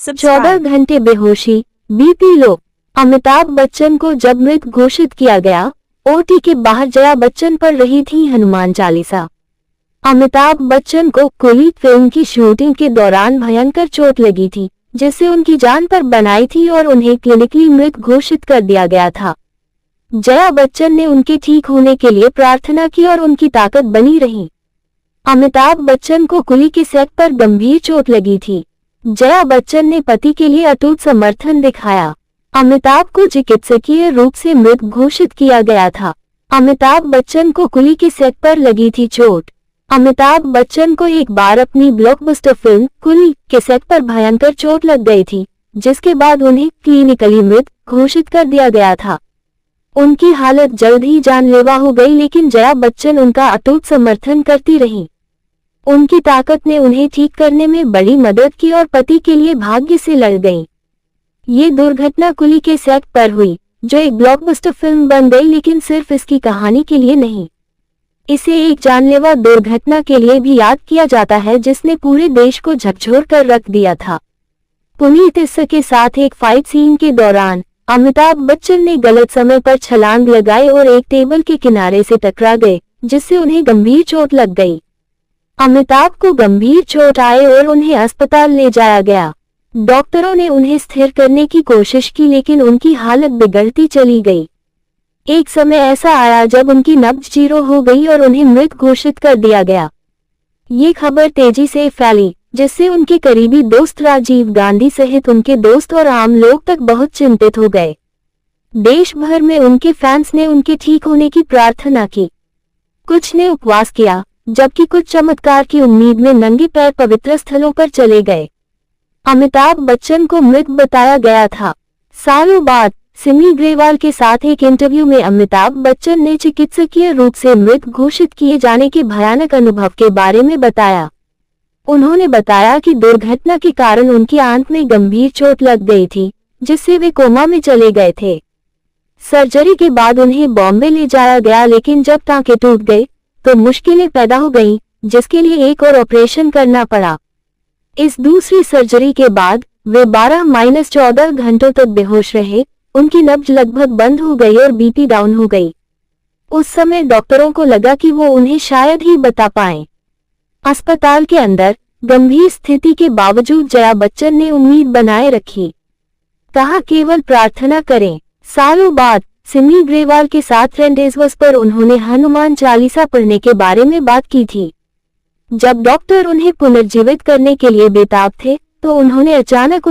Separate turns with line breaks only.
14 घंटे बेहोशी, BP low. Amitabh Bachchan को जब मृत घोषित किया गया, ओटी के बाहर जया बच्चन पढ़ रही थी हनुमान चालीसा। अमिताभ बच्चन को कुली फिल्म की शूटिंग के दौरान भयंकर चोट लगी थी, जिससे उनकी जान पर बनाई थी और उन्हें क्लिनिकली मृत घोषित कर दिया गया था। जया बच्चन ने उनके ठीक होने के लिए प्रार्थना की और उनकी ताकत बनी रही। अमिताभ बच्चन को कुली के सेट पर गंभीर चोट लगी थी। जया बच्चन ने पति के लिए अटूट समर्थन दिखाया। अमिताभ को चिकित्सकीय रूप से मृत घोषित किया गया था। अमिताभ बच्चन को कुली के सेट पर लगी थी चोट। अमिताभ बच्चन को एक बार अपनी ब्लॉकबस्टर फिल्म कुली के सेट पर भयंकर चोट लग गई थी, जिसके बाद उन्हें क्लिनिकली मृत घोषित कर दिया गया था। उनकी हालत जल्द ही जानलेवा हो गई, लेकिन जया बच्चन उनका अटूट समर्थन करती रहीं। उनकी ताकत ने उन्हें ठीक करने में बड़ी मदद की और पति के लिए भाग्य से लड़ गईं। ये दुर्घटना कुली के सेट पर हुई, जो एक ब्लॉकबस्टर फिल्म बन गई, लेकिन सिर्फ इसकी कहानी के लिए नहीं। इसे एक जानलेवा दुर्घटना के लिए भी याद किया जाता है, जिसने पूरे देश को झकझोर कर रख दिया था। पुनीत इस्सा के साथ एक फाइट सीन के दौरान अमिताभ बच्चन ने गलत समय पर छलांग लगाई और एक टेबल के किनारे से टकरा गए, जिससे उन्हें गंभीर चोट लग गई। अमिताभ को गंभीर चोट आई और उन्हें अस्पताल ले जाया गया। डॉक्टरों ने उन्हें स्थिर करने की कोशिश की, लेकिन उनकी हालत बिगड़ती चली गई। एक समय ऐसा आया जब उनकी नब्ज 0 हो गई और उन्हें मृत घोषित कर दिया गया। ये खबर तेजी से फैली, जिससे उनके करीबी दोस्त राजीव गांधी सहित उनके दोस्त और आम लोग तक बहुत चिंतित हो गए। देश भर में उनके फैंस ने उनके ठीक होने की प्रार्थना की। कुछ ने उपवास किया, जबकि कुछ चमत्कार की उम्मीद में नंगे पैर पवित्र स्थलों पर चले गए। अमिताभ बच्चन को मृत बताया गया था। सालों बाद सिमी ग्रेवाल के साथ एक इंटरव्यू में अमिताभ बच्चन ने चिकित्सकीय रूप से मृत घोषित किए जाने के भयानक अनुभव के बारे में बताया। उन्होंने बताया कि दुर्घटना के कारण उनकी आंत में गंभीर चोट लग गई थी, जिससे वे कोमा में चले गए थे। सर्जरी के बाद उन्हें बॉम्बे ले जाया गया, लेकिन जब टांके टूट गए तो मुश्किलें पैदा हो गईं, जिसके लिए एक और ऑपरेशन करना पड़ा। इस दूसरी सर्जरी के बाद वे 12-14 घंटों तक बेहोश रहे। उनकी नब्ज लगभग बंद हो गई और बीपी डाउन हो गई। उस समय डॉक्टरों को लगा कि वो उन्हें शायद ही बता पाएं। अस्पताल के अंदर गंभीर स्थिति के बावजूद जया बच्चन ने उम्मीद बनाए रखी। कहा, केवल प्रार्थना करें। सालों बाद सिमी ग्रेवाल के साथ रेंडेजवस पर उन्होंने हनुमान चालीसा पढ़ने के बारे में बात की थी। जब डॉक्टर उन्हें पुनर्जीवित करने के लिए बेताब थे, तो उन्होंने अचानक